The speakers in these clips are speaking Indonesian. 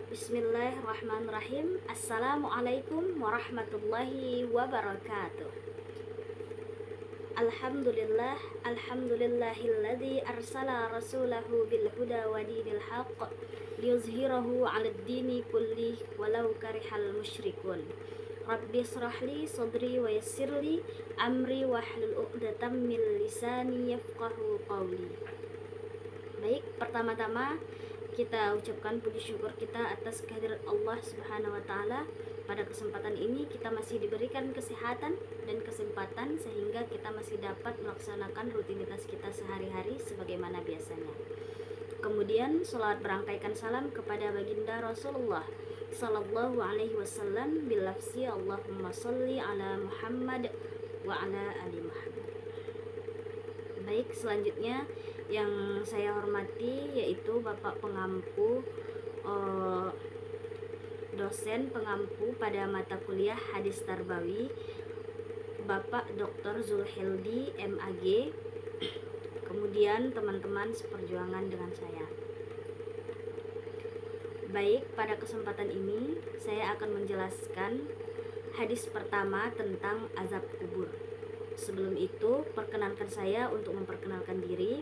Bismillahirrahmanirrahim. Assalamualaikum warahmatullahi wabarakatuh. Alhamdulillahilladzi arsala rasulahu bil huda wa dinil haqq liyuzhirahu 'alad dini kullih walau karihal musyrikun. Rabbi shrahli sadri wa yassirli amri wahlul 'uqdatam min lisani yafqahu qawli. Baik, pertama-tama kita ucapkan puji syukur kita atas kehadirat Allah Subhanahu wa taala. Pada kesempatan ini kita masih diberikan kesehatan dan kesempatan sehingga kita masih dapat melaksanakan rutinitas kita sehari-hari sebagaimana biasanya. Kemudian salawat berangkaikan salam kepada baginda Rasulullah sallallahu alaihi wasallam bilafzi Allahumma sholli ala Muhammad wa ala ali Muhammad. Baik, selanjutnya yang saya hormati yaitu Bapak pengampu, dosen pengampu pada mata kuliah Hadis Tarbawi, Bapak Dr. Zulhildi MAG, kemudian teman-teman seperjuangan dengan saya. Baik, pada kesempatan ini saya akan menjelaskan hadis pertama tentang azab kubur. Sebelum itu, perkenankan saya untuk memperkenalkan diri.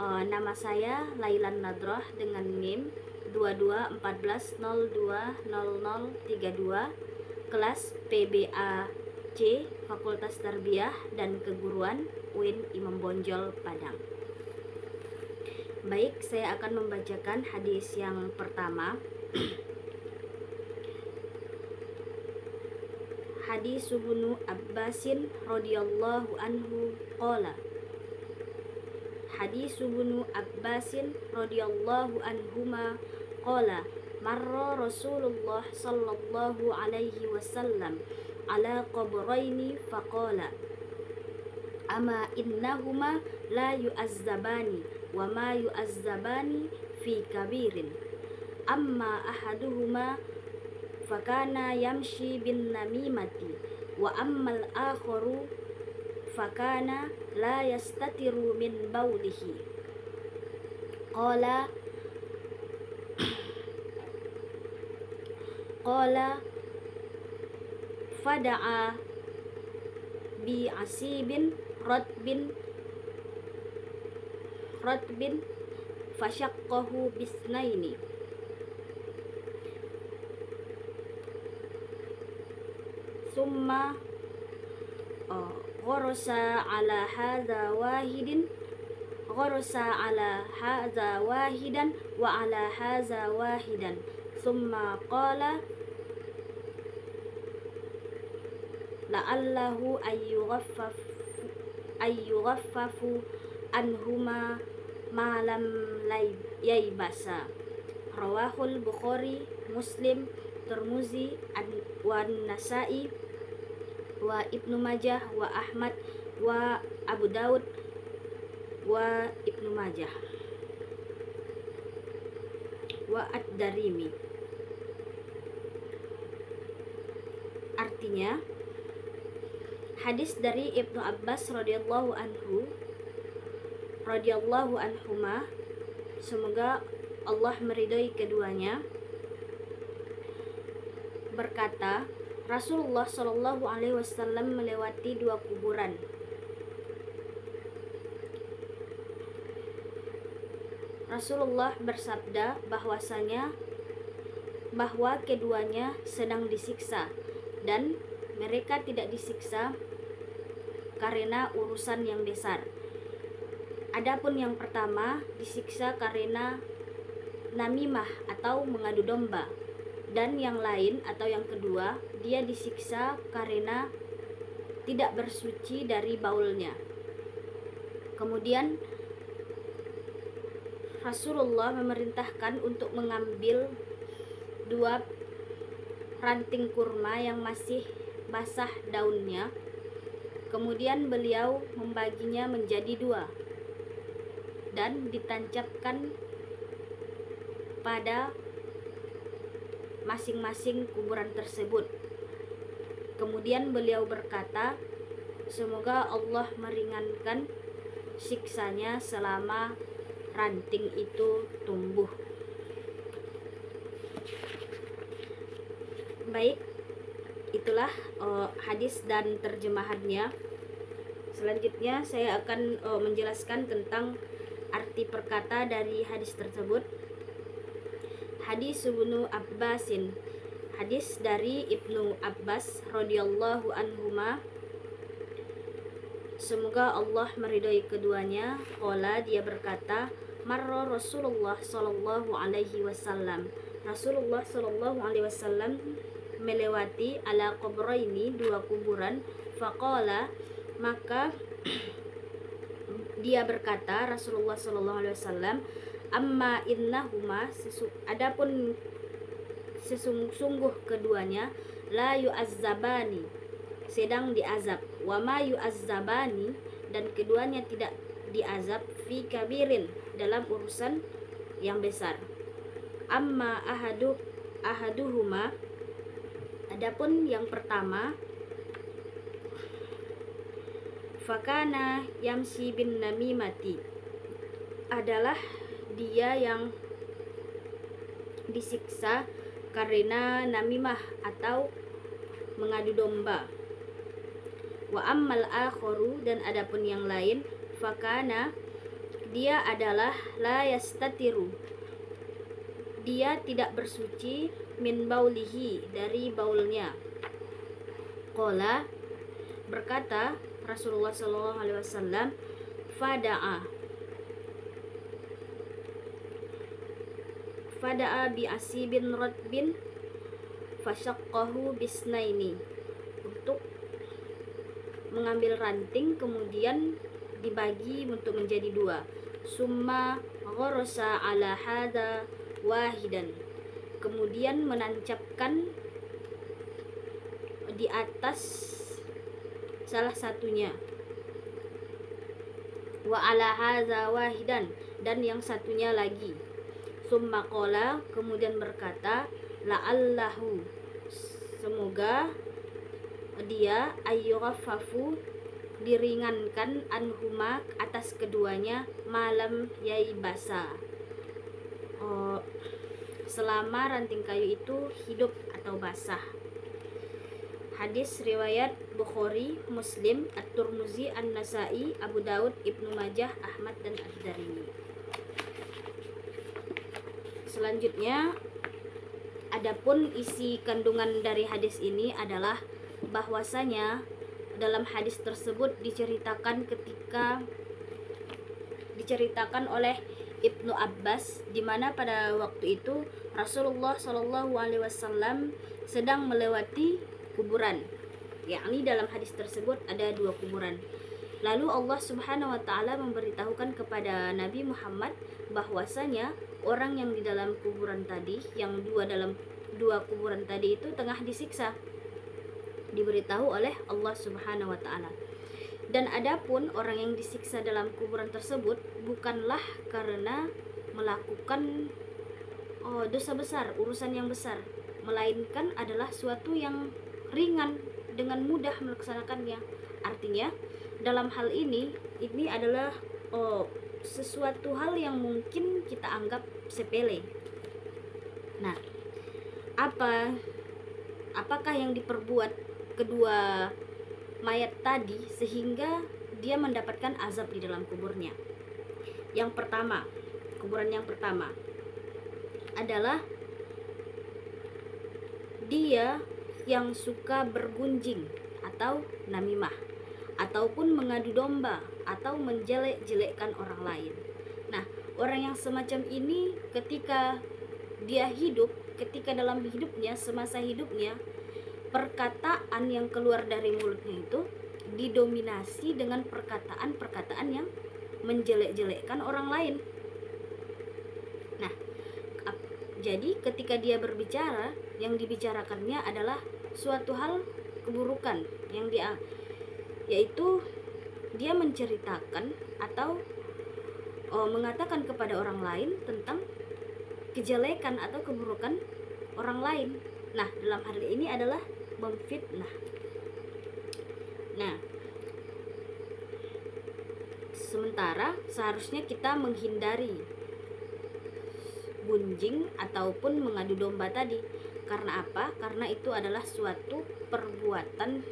Nama saya Lailan Nadroh dengan NIM 2214020032, kelas PBAC, Fakultas Tarbiyah dan Keguruan UIN Imam Bonjol, Padang. Baik, saya akan membacakan hadis yang pertama. Hadis Ibnu Abbasin radhiyallahu anhu qala. Hadis Ibnu Abbasin radhiyallahu anhuma qala marra Rasulullah sallallahu alaihi wasallam ala qabraini faqala ama innahuma la yu'azzabani wa ma yu'azzabani fi kabirin amma ahaduhuma fakana yamshi bin namimati wa ammal akharu fakana la yastatiru min baulihi. Qala fada'a bi asibin ratbin fashaqqahu bisnaini summa ghorosa ala hadza wahidan wa ala hadza wahidan summa qala la'allahu ayyughaffafu anhuma ma lam yaybasa. Rawahul Bukhari, Muslim, Tirmizi, wa Nasa'i, wa Ibnu Majah, wa Ahmad, wa Abu Daud, wa Ibnu Majah, wa Ad-Darimi. Artinya, hadis dari Ibnu Abbas radhiyallahu anhuma, semoga Allah meridhoi keduanya, berkata, Rasulullah Shallallahu alaihi wasallam melewati dua kuburan. Rasulullah bersabda bahwa keduanya sedang disiksa dan mereka tidak disiksa karena urusan yang besar. Adapun yang pertama disiksa karena namimah atau mengadu domba, dan yang lain atau yang kedua dia disiksa karena tidak bersuci dari baulnya. Kemudian Rasulullah memerintahkan untuk mengambil dua ranting kurma yang masih basah daunnya. Kemudian beliau membaginya menjadi dua dan ditancapkan pada masing-masing kuburan tersebut. Kemudian beliau berkata, semoga Allah meringankan siksanya selama ranting itu tumbuh. Baik, itulah hadis dan terjemahannya. Selanjutnya saya akan menjelaskan tentang arti perkata dari hadis tersebut. Hadis Ibnu Abbasin, hadis dari Ibnu Abbas radhiyallahu anhuma, semoga Allah meridhai keduanya. Qala, dia berkata, marra Rasulullah sallallahu alaihi wasallam, Rasulullah sallallahu alaihi wasallam melewati ala qabraini, dua kuburan. Faqala, maka dia berkata, Rasulullah sallallahu alaihi wasallam, amma innahuma, adapun sesungguh keduanya, la yu'azzabani, sedang diazab, wa ma yu'azzabani, dan keduanya tidak diazab, fi kabirin, dalam urusan yang besar. Amma ahaduhuma, adapun yang pertama, fakana yamsi bin namimati, adalah dia yang disiksa karena namimah atau mengadu domba. Wa ammal akharu, dan adapun yang lain, fakana, dia adalah la yastatiru, dia tidak bersuci, min baulihi, dari baulnya. Qala, berkata Rasulullah sallallahu alaihi wasallam, fada'a bi asibin ratbin fasyaqqahu bisnaini, untuk mengambil ranting kemudian dibagi untuk menjadi dua. Summa gharasa ala hada wahidan, kemudian menancapkan di atas salah satunya. Wa ala hadza wahidan, dan yang satunya lagi. Summa qala, kemudian berkata, la'allahu, semoga dia, ayyughaffafu, diringankan, anhuma, atas keduanya, malam yaibasa, selama ranting kayu itu hidup atau basah. Hadis riwayat Bukhari, Muslim, At-Tirmizi, An-Nasa'i, Abu Daud, Ibnu Majah, Ahmad, dan Ad-Darimi. Selanjutnya, adapun isi kandungan dari hadis ini adalah bahwasanya dalam hadis tersebut diceritakan oleh Ibnu Abbas, di mana pada waktu itu Rasulullah Shallallahu Alaihi Wasallam sedang melewati kuburan, yakni dalam hadis tersebut ada dua kuburan. Lalu Allah Subhanahu wa taala memberitahukan kepada Nabi Muhammad bahwasanya orang yang di dalam kuburan tadi, yang dalam dua kuburan tadi itu tengah disiksa. Diberitahu oleh Allah Subhanahu wa taala. Dan adapun orang yang disiksa dalam kuburan tersebut bukanlah karena melakukan dosa besar, urusan yang besar, melainkan adalah suatu yang ringan, dengan mudah melaksanakannya. Artinya dalam hal ini adalah sesuatu hal yang mungkin kita anggap sepele. Nah, apakah yang diperbuat kedua mayat tadi sehingga dia mendapatkan azab di dalam kuburnya? Yang pertama, kuburan yang pertama adalah dia yang suka bergunjing atau namimah, ataupun mengadu domba atau menjelek-jelekkan orang lain. Nah, orang yang semacam ini ketika dia hidup, ketika dalam hidupnya, semasa hidupnya, perkataan yang keluar dari mulutnya itu didominasi dengan perkataan-perkataan yang menjelek-jelekkan orang lain. Nah, jadi ketika dia berbicara, yang dibicarakannya adalah suatu hal keburukan, yaitu dia menceritakan atau mengatakan kepada orang lain tentang kejelekan atau keburukan orang lain. Nah, dalam hal ini adalah memfitnah. Nah, sementara seharusnya kita menghindari menggunjing ataupun mengadu domba tadi. Karena apa? Karena itu adalah suatu perbuatan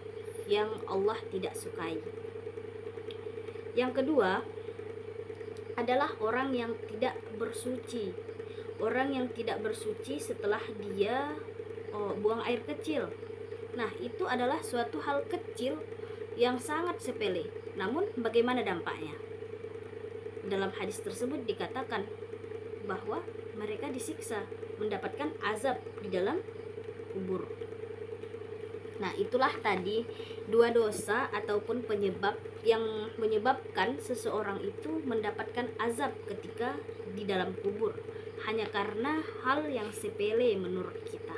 yang Allah tidak sukai. Yang kedua adalah orang yang tidak bersuci. Orang yang tidak bersuci setelah dia buang air kecil. Nah, itu adalah suatu hal kecil yang sangat sepele. Namun bagaimana dampaknya? Dalam hadis tersebut dikatakan bahwa mereka disiksa, mendapatkan azab di dalam kubur. Nah, itulah tadi dua dosa ataupun penyebab yang menyebabkan seseorang itu mendapatkan azab ketika di dalam kubur, hanya karena hal yang sepele menurut kita.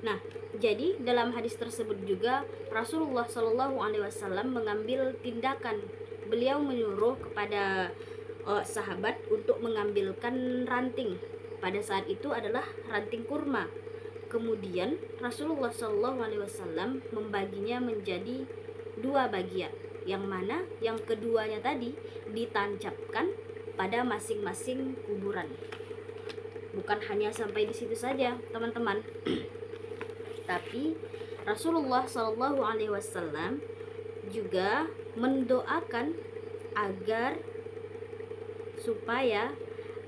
Nah, jadi dalam hadis tersebut juga Rasulullah Shallallahu Alaihi Wasallam mengambil tindakan. Beliau menyuruh kepada sahabat untuk mengambilkan ranting. Pada saat itu adalah ranting kurma. Kemudian Rasulullah Shallallahu Alaihi Wasallam membaginya menjadi dua bagian, yang mana yang keduanya tadi ditancapkan pada masing-masing kuburan. Bukan hanya sampai di situ saja, teman-teman. Tapi Rasulullah Shallallahu Alaihi Wasallam juga mendoakan agar supaya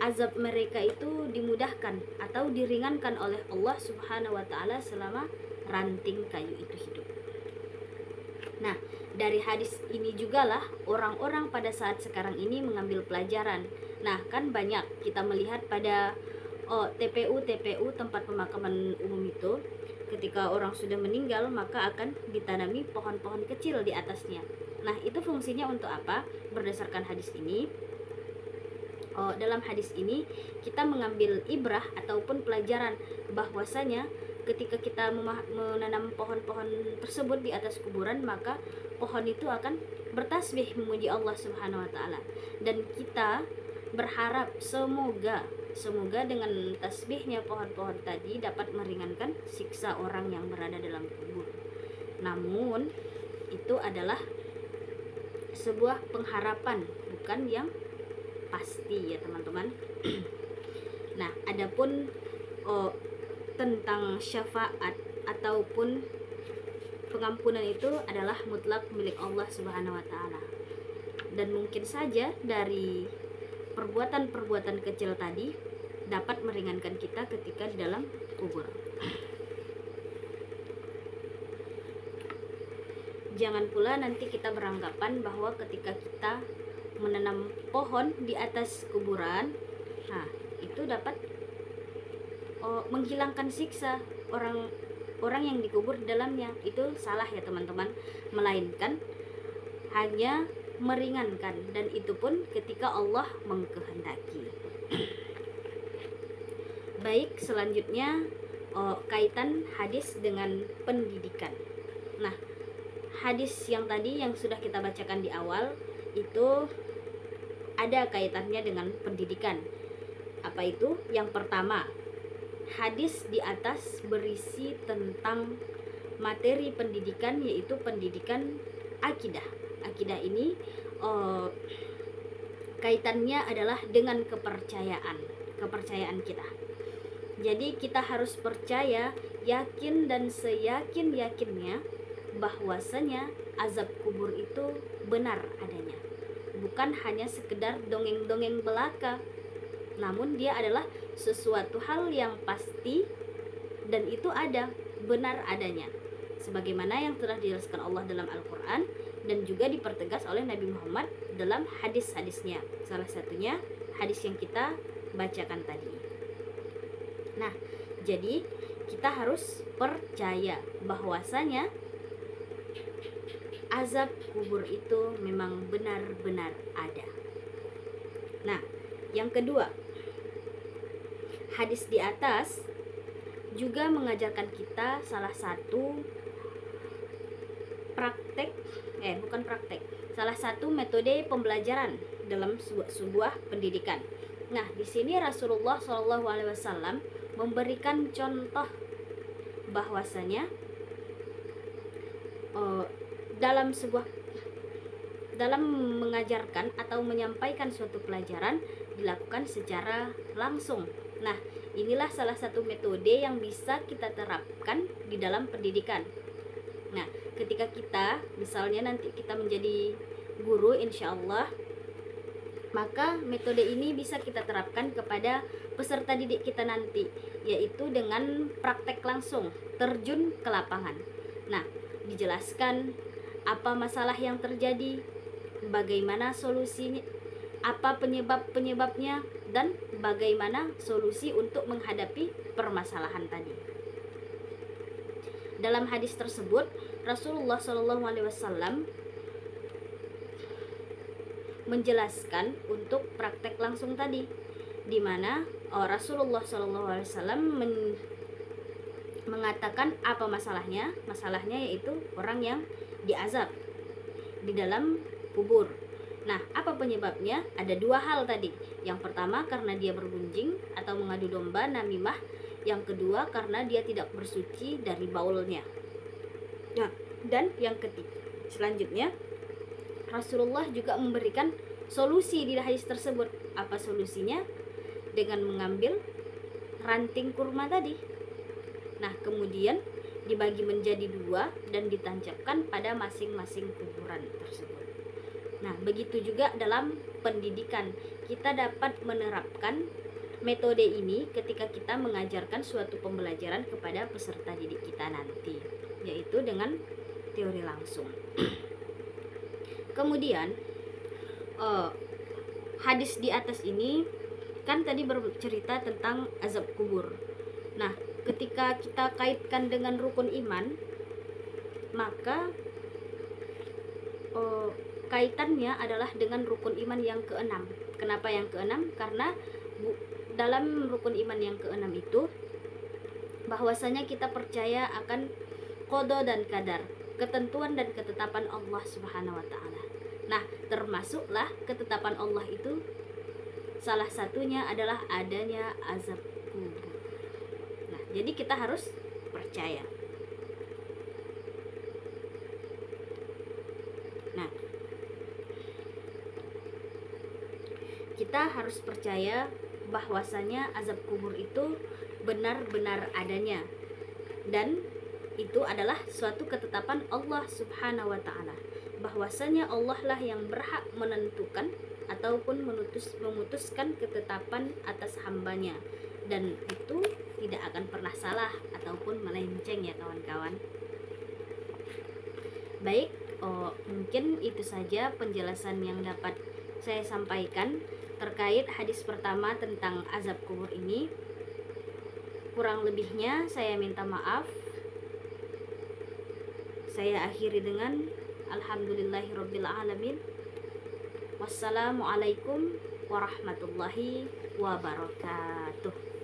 azab mereka itu dimudahkan atau diringankan oleh Allah Subhanahu wa taala selama ranting kayu itu hidup. Nah, dari hadis ini jugalah orang-orang pada saat sekarang ini mengambil pelajaran. Nah, kan banyak kita melihat pada TPU tempat pemakaman umum itu, ketika orang sudah meninggal maka akan ditanami pohon-pohon kecil di atasnya. Nah, itu fungsinya untuk apa? Berdasarkan hadis ini, dalam hadis ini kita mengambil ibrah ataupun pelajaran bahwasanya ketika kita menanam pohon-pohon tersebut di atas kuburan, maka pohon itu akan bertasbih memuji Allah Subhanahu wa taala. Dan kita berharap semoga dengan tasbihnya pohon-pohon tadi dapat meringankan siksa orang yang berada dalam kubur. Namun itu adalah sebuah pengharapan, bukan yang pasti ya teman-teman. Nah, adapun tentang syafaat ataupun pengampunan itu adalah mutlak milik Allah Subhanahu wa taala. Dan mungkin saja dari perbuatan-perbuatan kecil tadi dapat meringankan kita ketika di dalam kubur. Jangan pula nanti kita beranggapan bahwa ketika kita menanam pohon di atas kuburan, nah itu dapat menghilangkan siksa orang yang dikubur di dalamnya. Itu salah ya teman-teman, melainkan hanya meringankan, dan itu pun ketika Allah mengkehendaki. Baik, selanjutnya kaitan hadis dengan pendidikan. Nah, hadis yang tadi yang sudah kita bacakan di awal itu ada kaitannya dengan pendidikan. Apa itu? Yang pertama, hadis di atas berisi tentang materi pendidikan, yaitu pendidikan akidah. Akidah ini kaitannya adalah dengan kepercayaan kita. Jadi kita harus percaya, yakin dan seyakin-yakinnya bahwasanya azab kubur itu benar adanya. Bukan hanya sekedar dongeng-dongeng belaka, namun dia adalah sesuatu hal yang pasti dan itu ada, benar adanya. Sebagaimana yang telah dijelaskan Allah dalam Al-Quran dan juga dipertegas oleh Nabi Muhammad dalam hadis-hadisnya. Salah satunya hadis yang kita bacakan tadi. Nah, jadi kita harus percaya bahwasanya azab kubur itu memang benar-benar ada. Nah, yang kedua, hadis di atas juga mengajarkan kita salah satu salah satu metode pembelajaran dalam sebuah pendidikan. Nah, di sini Rasulullah SAW memberikan contoh bahwasanya dalam sebuah dalam mengajarkan atau menyampaikan suatu pelajaran dilakukan secara langsung. Nah, inilah salah satu metode yang bisa kita terapkan di dalam pendidikan. Nah, ketika kita misalnya nanti kita menjadi guru insya Allah, maka metode ini bisa kita terapkan kepada peserta didik kita nanti, yaitu dengan praktek langsung, terjun ke lapangan. Nah, dijelaskan apa masalah yang terjadi, bagaimana solusinya, apa penyebab-penyebabnya, dan bagaimana solusi untuk menghadapi permasalahan tadi. Dalam hadis tersebut, Rasulullah SAW menjelaskan untuk praktek langsung tadi, di mana Rasulullah SAW mengatakan apa masalahnya. Masalahnya yaitu orang yang diazab di dalam kubur. Nah, apa penyebabnya? Ada dua hal tadi. Yang pertama karena dia bergunjing atau mengadu domba, namimah. Yang kedua karena dia tidak bersuci dari baulnya. Nah, dan yang ketiga, selanjutnya Rasulullah juga memberikan solusi di hadis tersebut. Apa solusinya? Dengan mengambil ranting kurma tadi. Nah, kemudian dibagi menjadi dua dan ditancapkan pada masing-masing kuburan tersebut. Nah, begitu juga dalam pendidikan, kita dapat menerapkan metode ini ketika kita mengajarkan suatu pembelajaran kepada peserta didik kita nanti, yaitu dengan teori langsung. Kemudian hadis di atas ini kan tadi bercerita tentang azab kubur. Nah, ketika kita kaitkan dengan rukun iman, maka kaitannya adalah dengan rukun iman yang keenam. Kenapa yang keenam? Karena dalam rukun iman yang keenam itu bahwasanya kita percaya akan qada dan qadar, ketentuan dan ketetapan Allah Subhanahu wa taala. Nah, termasuklah ketetapan Allah itu salah satunya adalah adanya azab kubur. Nah, jadi kita harus percaya. Nah, kita harus percaya bahwasanya azab kubur itu benar-benar adanya, dan itu adalah suatu ketetapan Allah Subhanahu wa taala, bahwasanya Allah lah yang berhak menentukan ataupun memutuskan ketetapan atas hambanya, dan itu tidak akan pernah salah ataupun melenceng ya kawan-kawan. Baik, mungkin itu saja penjelasan yang dapat saya sampaikan terkait hadis pertama tentang azab kubur ini. Kurang lebihnya saya minta maaf. Saya akhiri dengan alhamdulillahirabbil alamin. Wassalamualaikum warahmatullahi wabarakatuh.